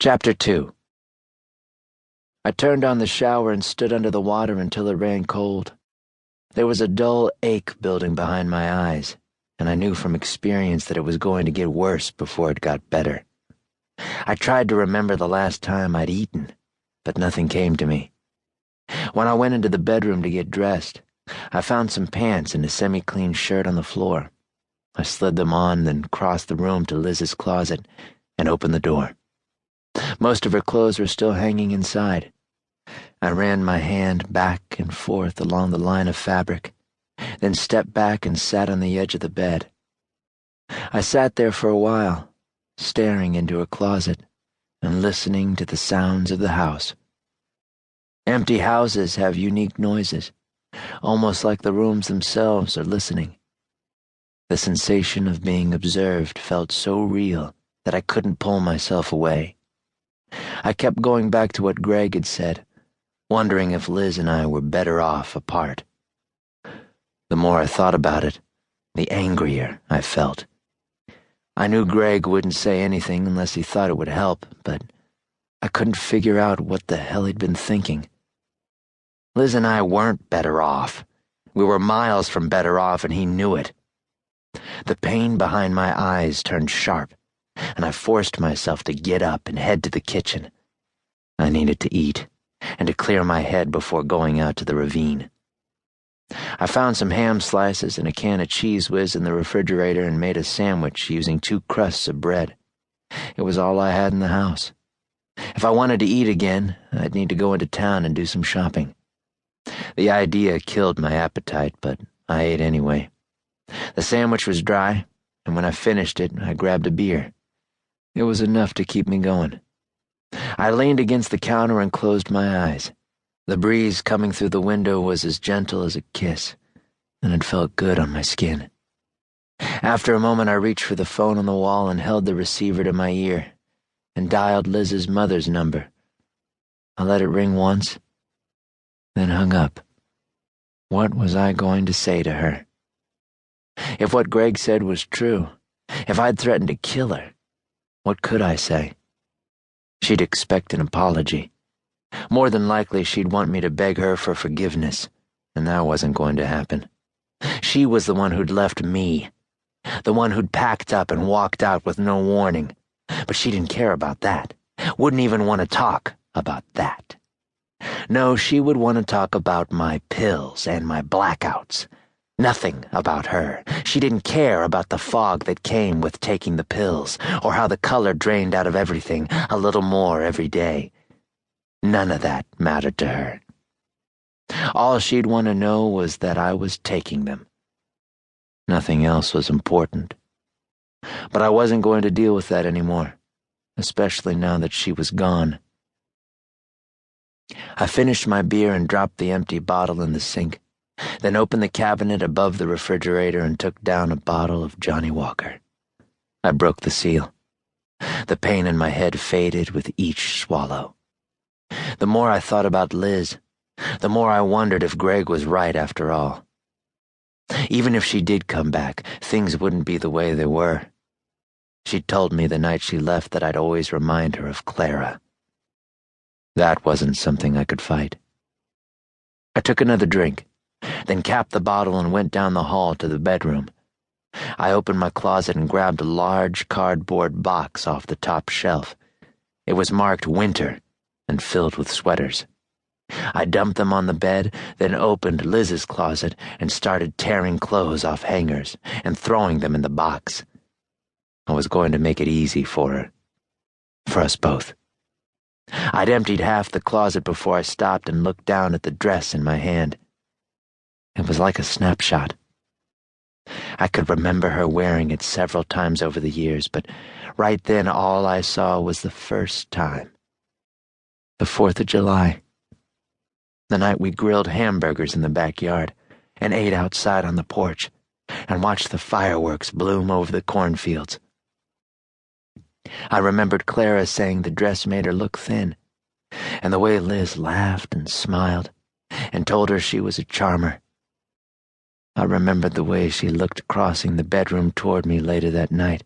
Chapter 2. I turned on the shower and stood under the water until it ran cold. There was a dull ache building behind my eyes, and I knew from experience that it was going to get worse before it got better. I tried to remember the last time I'd eaten, but nothing came to me. When I went into the bedroom to get dressed, I found some pants and a semi-clean shirt on the floor. I slid them on, then crossed the room to Liz's closet and opened the door. Most of her clothes were still hanging inside. I ran my hand back and forth along the line of fabric, then stepped back and sat on the edge of the bed. I sat there for a while, staring into her closet and listening to the sounds of the house. Empty houses have unique noises, almost like the rooms themselves are listening. The sensation of being observed felt so real that I couldn't pull myself away. I kept going back to what Greg had said, wondering if Liz and I were better off apart. The more I thought about it, the angrier I felt. I knew Greg wouldn't say anything unless he thought it would help, but I couldn't figure out what the hell he'd been thinking. Liz and I weren't better off. We were miles from better off, and he knew it. The pain behind my eyes turned sharp, and I forced myself to get up and head to the kitchen. I needed to eat, and to clear my head before going out to the ravine. I found some ham slices and a can of Cheese Whiz in the refrigerator and made a sandwich using 2 crusts of bread. It was all I had in the house. If I wanted to eat again, I'd need to go into town and do some shopping. The idea killed my appetite, but I ate anyway. The sandwich was dry, and when I finished it, I grabbed a beer. It was enough to keep me going. I leaned against the counter and closed my eyes. The breeze coming through the window was as gentle as a kiss, and it felt good on my skin. After a moment, I reached for the phone on the wall and held the receiver to my ear, and dialed Liz's mother's number. I let it ring once, then hung up. What was I going to say to her? If what Greg said was true, if I'd threatened to kill her, what could I say? She'd expect an apology. More than likely, she'd want me to beg her for forgiveness, and that wasn't going to happen. She was the one who'd left me, the one who'd packed up and walked out with no warning. But she didn't care about that, wouldn't even want to talk about that. No, she would want to talk about my pills and my blackouts. Nothing about her. She didn't care about the fog that came with taking the pills, or how the color drained out of everything a little more every day. None of that mattered to her. All she'd want to know was that I was taking them. Nothing else was important. But I wasn't going to deal with that anymore, especially now that she was gone. I finished my beer and dropped the empty bottle in the sink, then opened the cabinet above the refrigerator and took down a bottle of Johnny Walker. I broke the seal. The pain in my head faded with each swallow. The more I thought about Liz, the more I wondered if Greg was right after all. Even if she did come back, things wouldn't be the way they were. She'd told me the night she left that I'd always remind her of Clara. That wasn't something I could fight. I took another drink, then capped the bottle and went down the hall to the bedroom. I opened my closet and grabbed a large cardboard box off the top shelf. It was marked Winter and filled with sweaters. I dumped them on the bed, then opened Liz's closet and started tearing clothes off hangers and throwing them in the box. I was going to make it easy for her. For us both. I'd emptied half the closet before I stopped and looked down at the dress in my hand. It was like a snapshot. I could remember her wearing it several times over the years, but right then all I saw was the first time. The 4th of July. The night we grilled hamburgers in the backyard and ate outside on the porch and watched the fireworks bloom over the cornfields. I remembered Clara saying the dress made her look thin, and the way Liz laughed and smiled and told her she was a charmer. I remembered the way she looked crossing the bedroom toward me later that night,